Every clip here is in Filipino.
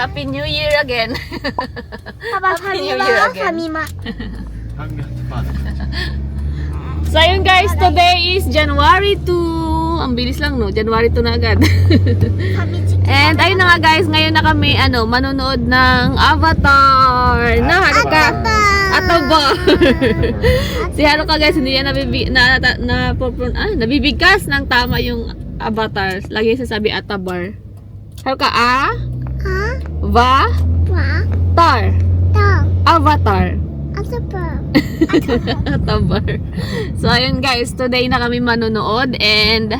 Happy New Year again. Happy New Year again. Famima. So ayun guys, today is January 2. Ang bilis lang no, January 2 na agad. And ayun na nga guys, ngayon na kami manonood ng Avatar. Na Haruka. Atabar. Si Haruka guys, hindi niya nabibigkas ng tama yung Avatar. Lagi sasabi Atabar. Haruka, Tar. Avatar. Atabar. So ayun guys, today na kami manonood and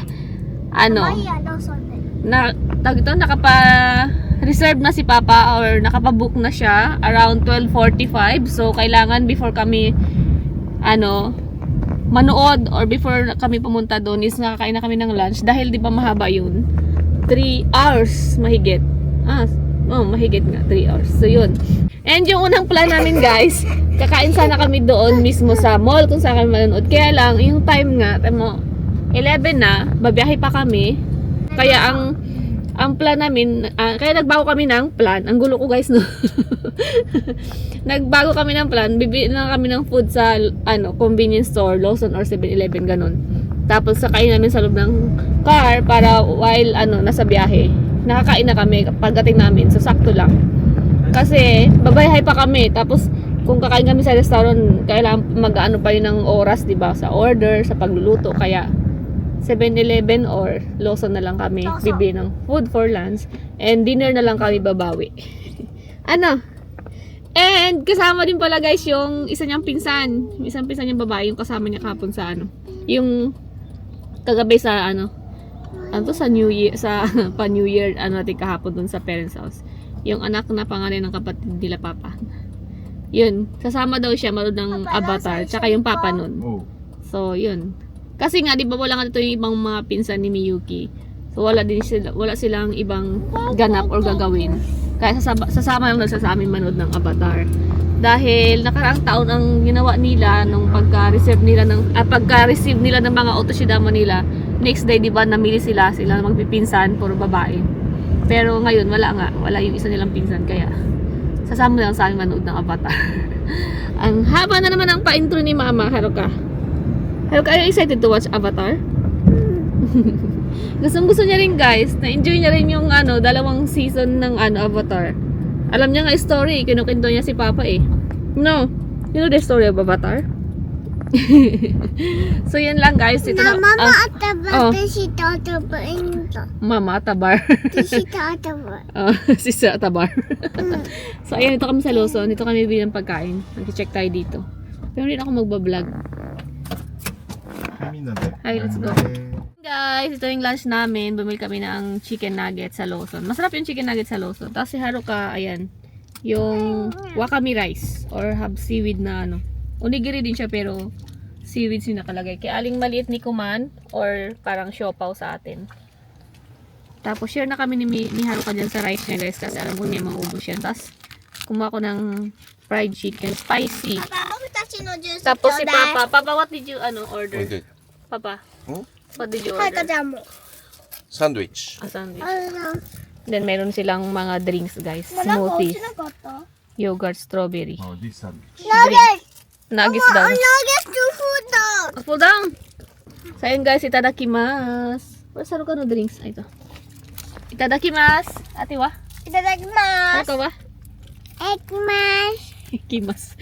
nakapa-reserve na si Papa or nakapa-book na siya around 12:45. So kailangan before kami manood or before kami pumunta doon is nakakain na kami ng lunch dahil di ba mahaba yun. 3 hours mahigit. Mahigit nga 3 hours. So yun. And yung unang plan namin guys, kakain sana kami doon mismo sa mall kung saan kami manonood. Kaya lang, yung time nga, 11 na, babiyahe pa kami. Kaya ang plan namin, kaya nagbago kami ng plan. Ang gulo ko guys, no? Nagbago kami ng plan, bibili na kami ng food sa convenience store, Lawson or 7-Eleven, ganun. Tapos sakain namin sa loob ng car para while nasa biyahe. Nakakain na kami pagdating namin, so sakto lang. Kasi babayhay pa kami, tapos kung kakain kami sa restaurant, kailangan mag-ano pa yun ng oras, diba? Sa order, sa pagluluto. Kaya 7-Eleven or Lawson na lang kami bibili ng food for lunch, and dinner na lang kami babawi. And kasama din pala guys yung isa niyang pinsan, isang pinsan niyang babae, yung kasama niya kahapon sa yung kagabi sa sa New Year, sa pa New Year natin kahapon dun sa parents house. Yung anak na pangalan ng kapatid nila Papa. Yun, sasama daw siya manood ng Avatar, tsaka yung Papa nun. So, yun. Kasi nga, di ba wala nga dito yung ibang mga pinsan ni Miyuki. So, wala silang ibang ganap or gagawin. Kaya sasama lang sa amin manood ng Avatar. Dahil nakaraang taon ang ginawa nila nung pagka-receive nila ng mga Otoshidama nila. Next day, di ba, namili sila magpipinsan, puro babae. Pero ngayon, wala yung isa nilang pinsan, kaya sasama lang sa amin manood ng Avatar. Ang haba na naman ang pa-intro ni Mama. Haruka, are you excited to watch Avatar? Gusto niya rin guys, na-enjoy niya rin yung dalawang season ng Avatar. Alam niya nga story, kinukwento niya si Papa No, you know the story of Avatar? So yan lang guys, ito na. Mama Atabar, si Tata Bainto. Mama Atabar. Si Tata Bainto. Si Sir Atabar. So ayan, ito kami sa Lawson, dito kami bili ng pagkain. Nag-check tayo dito. Pero hindi ako magbablog. Hi, let's go. Guys, ito yung lunch namin. Bumili kami ng chicken nuggets sa Lawson. Masarap yung chicken nuggets sa Lawson. Tapos si Haruka, ayan, yung wakame rice or have seaweed na onigiri din siya pero seaweeds yung nakalagay. Kaya aling maliit ni Kuman or parang siopaw sa atin. Tapos share na kami ni Haruka dyan sa rice niya guys kasi alam ko niya maubos yan. Tapos kumuha ko ng fried chicken, spicy. Tapos si Papa, what did you order? Okay. Papa, what did you order? Sandwich. Sandwich. Then meron silang mga drinks guys, smoothies, yogurt, strawberry. Oh, this sandwich. Nuggets daw. Nuggets to food daw. Pull down. So ayun guys, itadakimasu. Where's Haruka no drinks? Ito. Itadakimasu. Ate wa? Itadakimasu. Haruka wa? Kimas.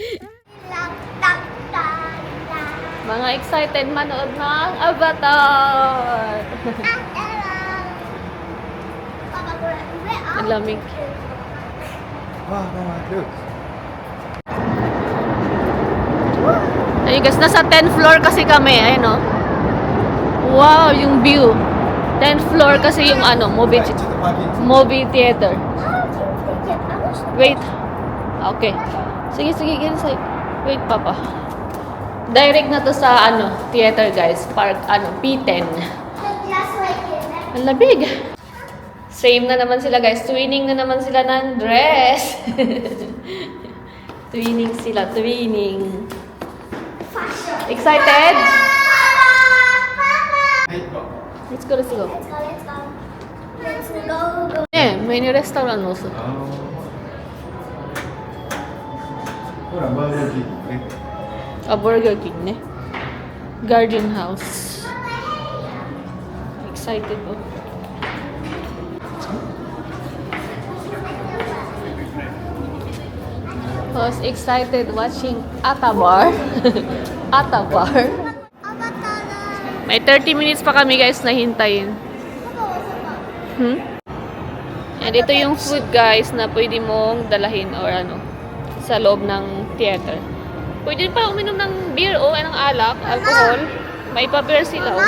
Mga excited manood ng Avatar. Ang lamig. Ayun guys, nasa 10th floor kasi kami. Ayun o. Wow, yung view. 10th floor kasi yung movie theater. Wait. Okay. Sige, get inside. Wait, Papa. Direct na to sa theater guys. Park P10. Ang labig. Same na naman sila guys. Twinning na naman sila ng dress. Twinning sila, twinning. Excited? Let's go. Let's go. 네, 메뉴 레스토랑 넣었어. ほら、バーガーキングね。 아, Burger King, ne? Garden House. Excited po. Was excited watching Atabar. Atabar. May 30 minutes pa kami guys na hintayin. And ito yung food guys na pwede mong dalahin or ano sa loob ng theater. Pwede pa uminom ng beer o ng alak, alcohol. May pa-beer sila oh.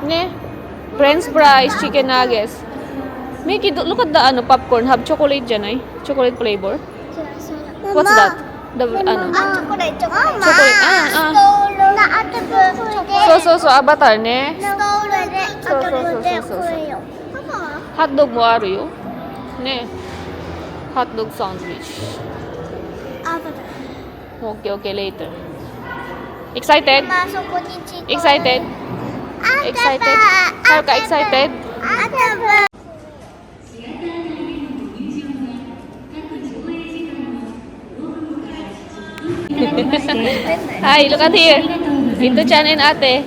Ne? French fries, chicken nuggets. Mickey, look at the ano, popcorn. Have chocolate dyan ay. Chocolate flavor. What's that? The ano? 초콜릿. Chocolate. So, avatar ne? Hotdog mo aru yo. Ne? Hotdog sandwich. Okay, later. Excited? Excited? Excited? Haruka, excited? Hi, look at here. Ito Chan and ate.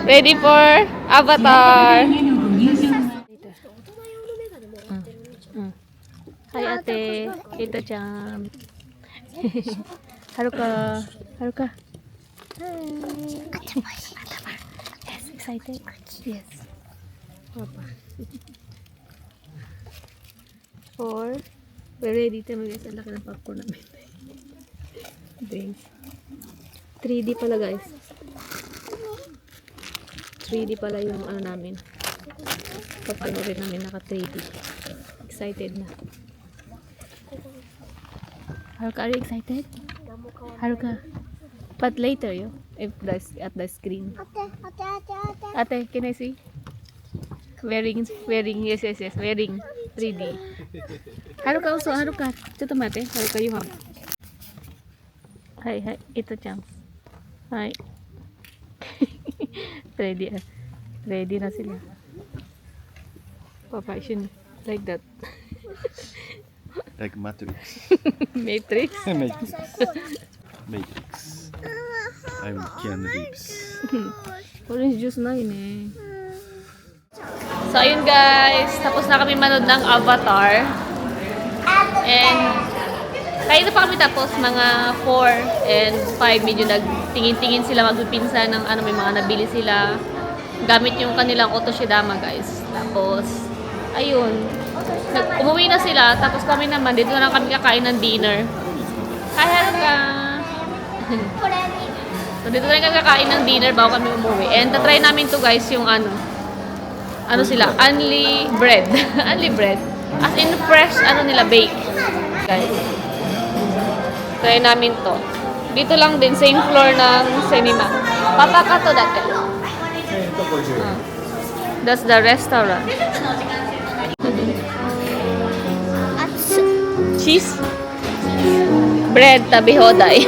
Ready for Avatar. Hi ate. Ito Chan. Haruka. Haruka. Avatar. Yes, excited? Yes. Papa. 4. We're ready to guys. Ang laki ng popcorn namin. Drinks. 3D pala guys. 3D pala yung ano namin. Popcorn rin namin naka 3D. Excited na. Haruka, are you excited? Haruka. But later yo. If at the screen. Ate, can I see? Wearing, yes, wearing 3D. Haruka also, Haruka. Ito mate, Haruka you have. Hi, ito Chang. Hi. Ready na sila. Papassion, like that. Like Matrix. Matrix. Matrix. Matrix. I'm Keanu Reeves. Orange juice na yun eh. So ayun guys, tapos na kami manood ng Avatar. And kayo pa kami tapos mga 4 and 5 medyo nagtingin-tingin sila magpipinsan ng ano, may mga nabili sila gamit yung kanilang otoshidama guys. Tapos ayun, umuwi na sila, tapos kami naman dito na lang kami kakain ng dinner. Hi Haruka. So dito na lang kami kakain ng dinner bago kami umuwi. And tatry namin to guys yung ano sila, only bread. Only bread. As in fresh, ano nila, bake. Guys. Try namin to. Dito lang din, same floor ng cinema. Papaka to dati. That's the restaurant. Cheese? Bread, tabi hoday.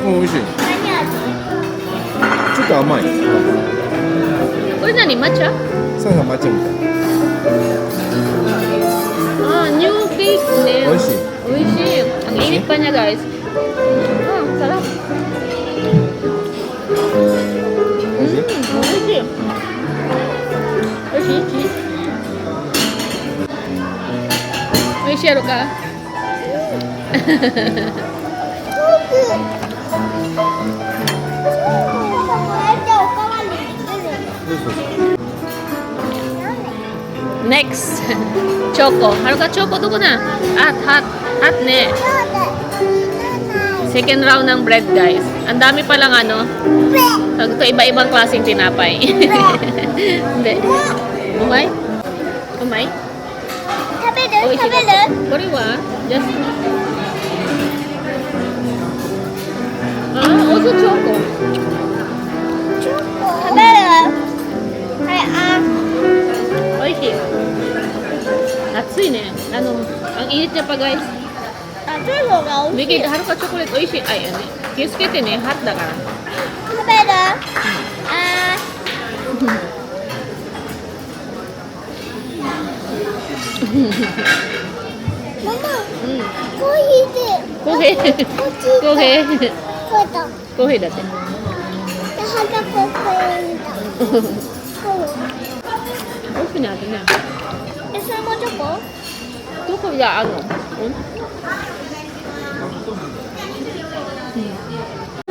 美味しい。ちょっと甘い。これ何？抹茶？そうそう、抹茶みたい。 Ah, new cake ね。美味しい。 Oishi. Ang init pa niya, guys. Sarap. 美味しい。 Oishi. Oishi. Oishi, Haruka. Next, Choco. Haruka, Choco, doko na. Hot ne. Second round ng bread, guys. Ang dami palang ano. Ito, iba-ibang klaseng tinapay. Hindi. Umay? Umay? Oishi da. Kore wa? Just... also Choco. Oishi. Atsui ne. Ang init niya pa, guys. Miki, Haruka chocolate. Oishi. Ay, ano eh. 気をつけてね、ハッだから。食べる？あママ、うん。コーヒーで。コーヒー。こっち。コーヒー。そうだ。コーヒーだって。で、はがコーヒーだ。奥にあるね。え、それもチョコ？どこにあるの？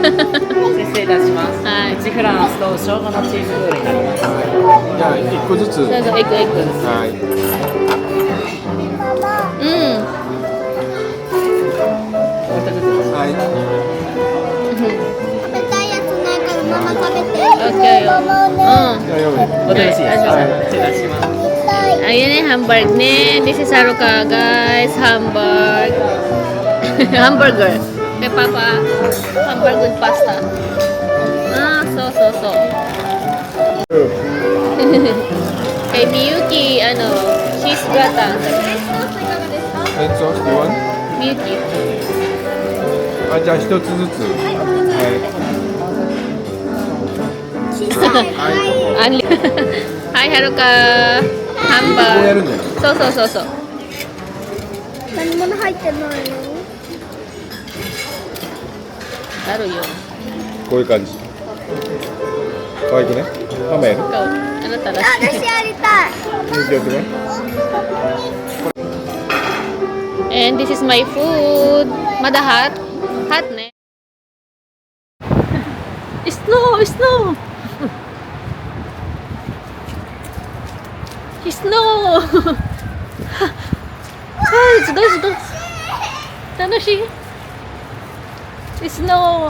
失礼いたします。はい。プチフランスと生姜のチーズボールになります。じゃあ1個ずつ。そうそう、エッグエッグ。はい。うん。はい。食べたいやつないからママ食べて。オッケーよ。ママね。じゃあ用意。お大事です。失礼いたします。食べたい。Ayan eh, hamburg ne. This is Haruka, guys. Hamburg. Hamburger. Kay Papa, hamburg with pasta. Ah, so. Kay Miyuki, ano, cheese gratin. レッツオフ、you want? Miyuki. あ、じゃあ1つずつ。はい。Anli. Hi, Haruka. こうやるん Hamburg. だよ。そう。何も入ってないよ。あるよ。こういう感じ。可愛くね。ママやる。 Ikaw, ano tala? 私やりたい。やってね。 And this is my food. Mada hot. Hot ne. Snow! Snow! Snow! Hey, it's good. Tanoshi. Snow!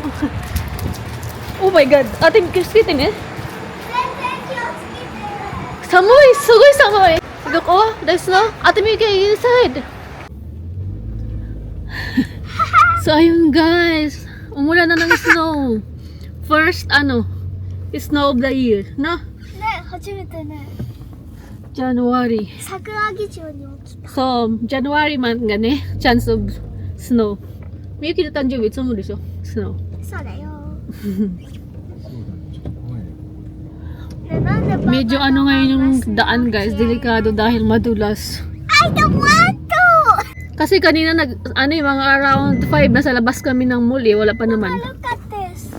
Oh my god. Ating kiskite ne? Samoy! Sugoi samoy! Look, oh, there's snow. Ate Mika, inside. So, ayun guys. Umulan na ng snow. First, snow of the year. No? ね、初めてね。 January. 桜木町に起きた。 So, January month nga ne. Chance of snow. Miyuki no tanjubi, itsumo desho. Snow. そうだよ。ね、なんでパパ Medyo ngayon yung daan guys. Delikado dahil madulas. I don't want to! Kasi kanina yung mga around 5 nasa labas kami ng mall eh. Wala pa naman. Look at this.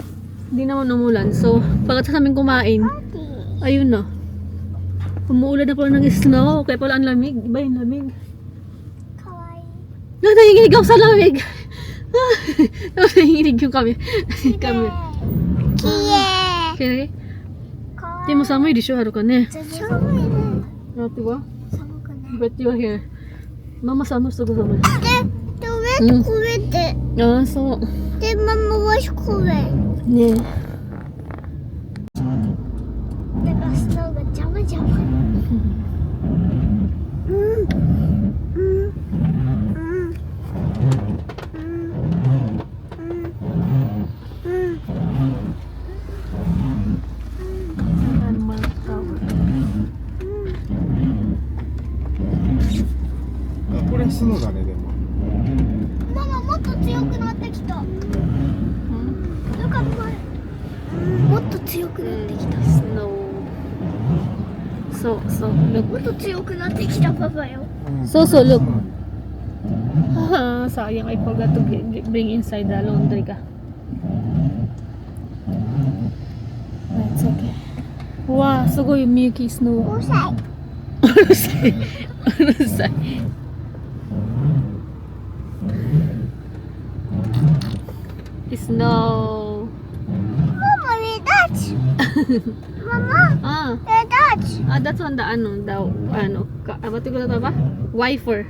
Hindi naman umulan. So, pagkatapos namin kumain, ayun na. Umuulan na pala ng snow. Kaya pala ang lamig. Iba yung lamig. かわいい。Nanginginig ako sa lamig. Nanginginig yung kami. kami. きれい。 Okay. かわいい。でも寒いでしょ、はるかね。寒いね。 Ate ba? 寒くない。 Bet you're here. Mama sama sa kasama. で、上と上で。 Ah, so. で、ママは上。 Ne. で、バスのが邪魔邪魔。これスノーだね、でも。ママもっと強くなってきた。よかった。もっと強くなってきた。 Snow. So, look. もっと強くなってきたパパよ。 So, look. Ah, sayang, I forgot to bring inside the laundry ka. That's okay. Wow, sugoi Miyuki snow. 5歳。 Urusay. Snow. Mama, may touch. Mama, Ah, may touch. that's on the what you call that ba? Wiper.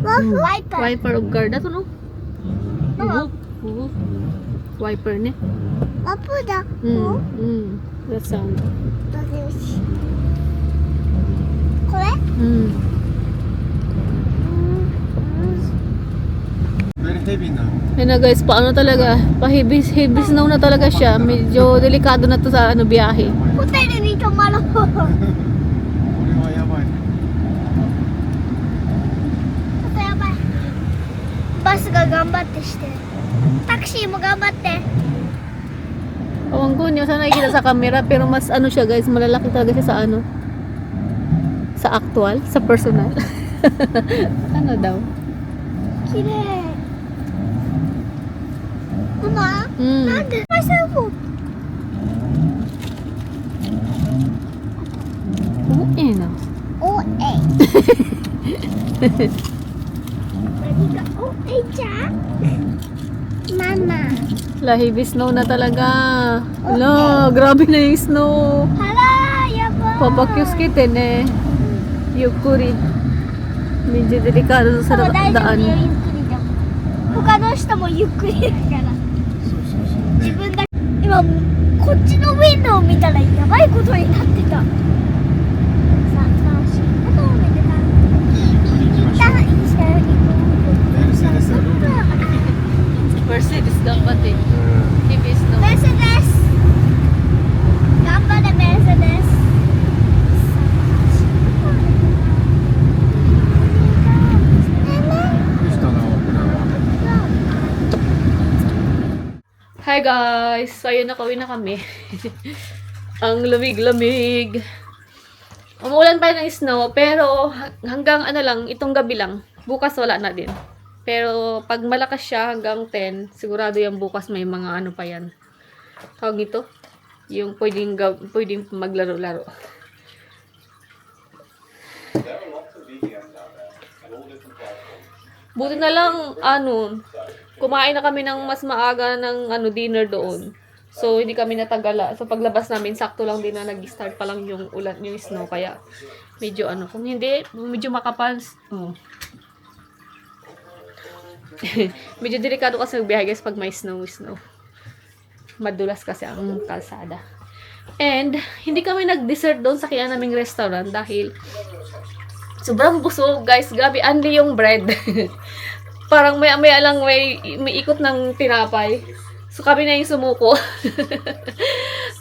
Wiper. Wiper of car. That's no? Oo. Wiper ne? Apo da. That sound. どうよし。これ？ Very heavy now. Yan na guys, paano talaga? Heavy snow na talaga siya. Medyo delikado na to sa biyahe. ホテルに泊まろう。これはやばい。やばい。バスが頑張ってして。タクシーも頑張って。 Awang ko niyo, sana nakikita sa camera, pero mas ano siya guys, malalaki talaga siya sa ano. Sa actual, sa personal. Ano daw? 綺麗。ママ、 Mm. なんで大丈夫？ Oo, eh na. おえ。何がおえちゃん？ママ。 Heavy snow na talaga. Ala, grabe na yung snow. あらー、やばい。 Papakyus kita eh. Yukuri. Medyo delikado sa そう大丈夫だよ、 daan. ゆっくりでも。他の人もゆっくりだから。自分だけ。今、こっちのウィンドウを見たらやばいことになってた。さあ、楽しいことを見てた。一旦一緒に行こう。 Mercedes はどうだ Mercedes dapat eh. Heavy snow. メルセデス。頑張れ、メルセデス。 下の裏は Hi guys! So ayun, nakauwi na kami. Ang lamig-lamig. Umuulan pa ng snow, pero hanggang ano lang, itong gabi lang. Bukas wala na din. Pero pag malakas siya hanggang 10, sigurado yung bukas may mga ano pa yan. Tawag ito? Yung pwedeng maglaro-laro. Buti na lang, ano, kumain na kami ng mas maaga ng dinner doon. So, hindi kami natagala. So, paglabas namin, sakto lang din na nag-start pa lang yung ulan, yung snow. Kaya, medyo kung hindi, medyo makapal. Oh. Medyo delikado kasi magbiyahe guys pag may snow. Madulas kasi ang kalsada. And, hindi kami nag-dessert doon sa kaya naming restaurant dahil sobrang busog guys. Grabe, only yung bread. Parang maya-maya lang may ikot ng tinapay. So kami na yung sumuko.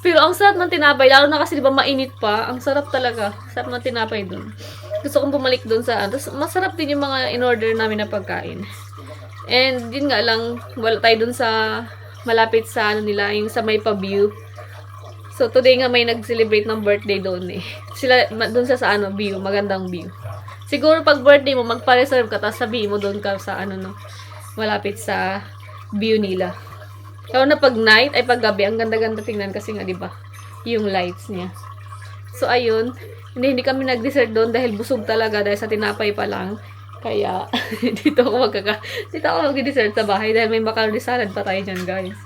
Pero ang sarap ng tinapay. Lalo na kasi diba mainit pa. Ang sarap talaga. Sarap ng tinapay dun. Gusto kong bumalik dun sa Tapos masarap din yung mga in-order namin na pagkain. And yun nga lang, wala tayo dun sa malapit sa nila, yung sa may pa-view. So today nga may nag-celebrate ng birthday doon eh. Sila dun sa view, magandang view. Siguro pag birthday mo, magpa-reserve ka, tapos sabihin mo doon ka sa malapit sa view nila. Kaya na pag night, ay pag gabi, ang ganda-ganda tingnan kasi nga, di ba? Yung lights niya. So, ayun. Hindi kami nag-dessert doon dahil busog talaga, dahil sa tinapay pa lang. Kaya, dito ako mag-dessert sa bahay dahil may macaroni salad pa tayo dyan, guys.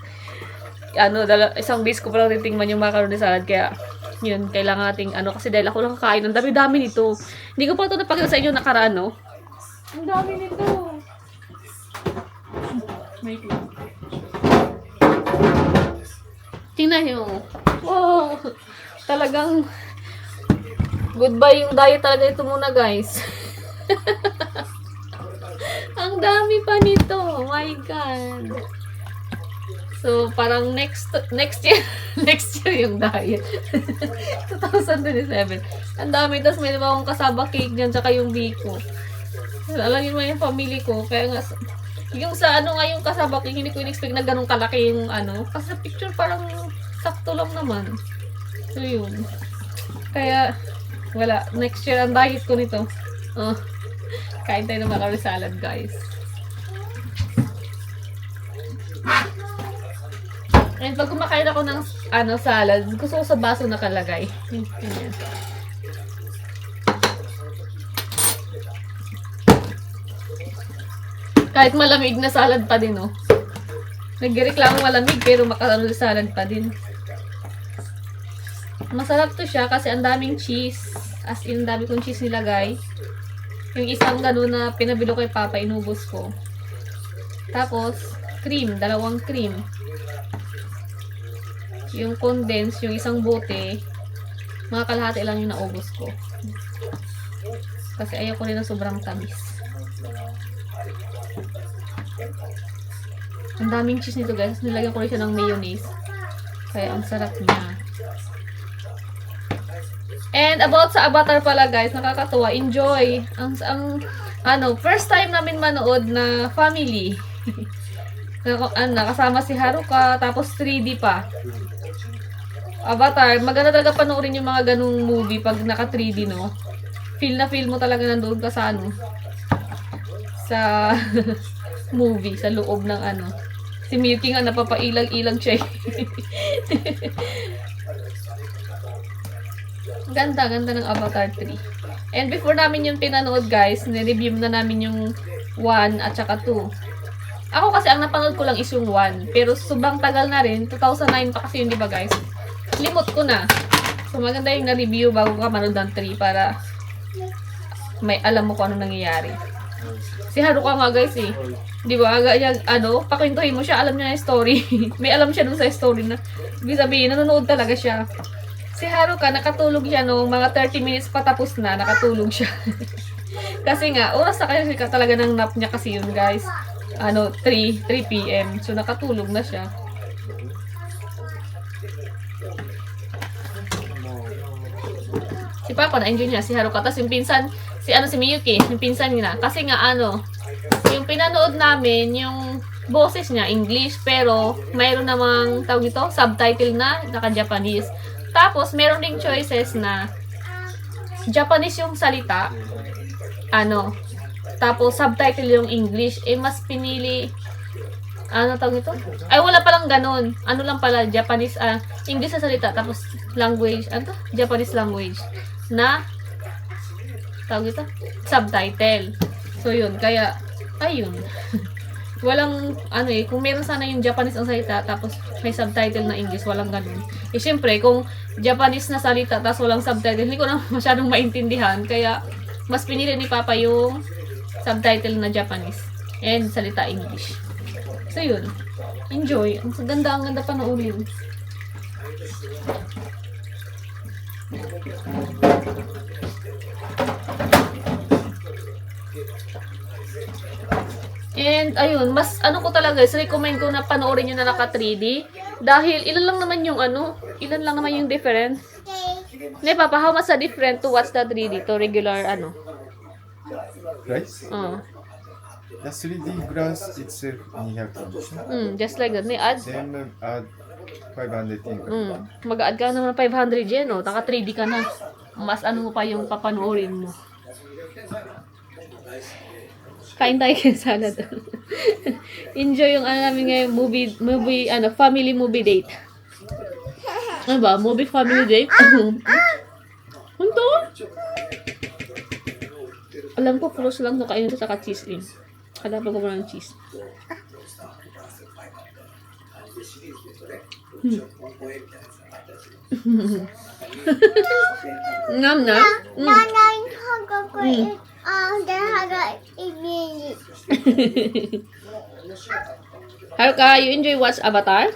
Isang base ko pa lang titingnan yung macaroni salad, kaya yun, kailangan nating kasi dahil ako lang kakain, ang dami-dami nito. Hindi ko pa ito napakita sa inyo nakaraan, no? Ang dami nito. Wait lang. Tingnan nyo. Wow! Talagang goodbye yung diet talaga ito muna, guys. Ang dami pa nito. Oh my God. So, parang next year, next year yung diet. 2027. Ang dami. Tapos may naman akong kasaba cake dyan, tsaka yung biko. Alam niyo naman yung family ko. Kaya nga, yung sa yung kasaba cake, hindi ko in-expect na ganun kalaki yung Kasi sa picture parang sakto lang naman. So, yun. Kaya, wala. Next year, ang diet ko nito. Kain tayo ng macaroni salad, guys. And pag kumakain ako ng salad, gusto ko sa baso nakalagay. Ganyan. Kahit malamig na salad pa din, oh. Nagreklamo malamig pero macaroni salad pa din. Masarap to siya kasi ang daming cheese. As in, dami kong cheese nilagay. Yung isang gano'n na pinabilo kay Papa, inubos ko. Tapos, cream. 2 cream. Yung condense, yung isang bote, mga kalahati lang yung naubos ko. Kasi ayaw ko rin na sobrang tamis. Ang daming cheese nito, guys. Nilagyan ko rin siya ng mayonnaise. Kaya ang sarap niya. And about sa Avatar pala, guys, nakakatuwa. Enjoy. First time namin manood na family. Kasama si Haruka, tapos 3D pa. Avatar, maganda talaga panoorin yung mga ganung movie pag naka 3D, no? Feel na feel mo talaga nandoon ka sa ano, sa movie, sa loob ng ano. Si Miyuki nga napapailag-ilag siya. Ganda ng Avatar 3. And before namin yung pinanood, guys, nireview na namin yung 1 at saka 2. Ako kasi ang napanood ko lang is yung 1. Pero sobrang tagal na rin. 2009 pa kasi yun, di ba, guys? Limot ko na. So, maganda yung na-review bago ka manood ng 3 para may alam mo kung ano nangyayari. Si Haruka nga, guys, eh. Di ba? Pakwentuhin mo siya, alam niya na yung story. May alam siya dun sa story na, ibig sabihin, nanonood talaga siya. Si Haruka, nakatulog siya nung mga 30 minutes patapos na, nakatulog siya. Kasi nga, oras na kayo talaga ng nap niya kasi yun, guys. 3 p.m. So, nakatulog na siya. Si Papa, na-enjoy niya. Si Haruka. Tapos yung pinsan, si Miyuki, yung pinsan niya. Kasi nga, yung pinanood namin, yung boses niya, English, pero mayroon namang, tawag ito, subtitle na, naka-Japanese. Tapos, meron ding choices na Japanese yung salita, tapos subtitle yung English, mas pinili, tawag ito? Ay, wala palang ganun. Lang pala, Japanese, English sa salita, tapos language, Japanese language, na, tawag ito? Subtitle. So, yun, kaya, ayun. Walang, kung meron sana yung Japanese ang salita, tapos may subtitle na English, walang ganun. Siyempre, kung Japanese na salita, tapos walang subtitle, hindi ko na masyadong maintindihan, kaya, mas pinili ni Papa yung subtitle na Japanese and salita English. So, yun. Enjoy. Ang ganda panoorin. And, ayun, mas, ko talaga, recommend ko na panoorin nyo na naka 3D. Dahil, ilan lang naman yung difference. Ne, Papa, how much the difference to watch the 3D to regular, Price? The 3D glass itself 200 just like that. Add. Then add 500 yen. Mag-add ka naman ng 500 yen, no? Taka 3D ka na. Mas mo pa yung papanoorin mo. Kain tayo ng salad. Enjoy yung namin ngayon, movie, family movie date. Ano ba? Movie family date? Hunto? Alam ko, frost lang to kainin sa cheese rin. Kalaban ko muna ng cheese. Nam na? Haruka, you enjoy watch Avatar?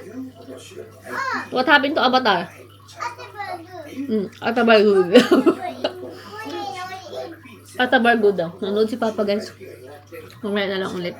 What happened to Avatar? Atabargud. Atabargud daw. Nanood si Papa, guys. Mamaya na lang ulit.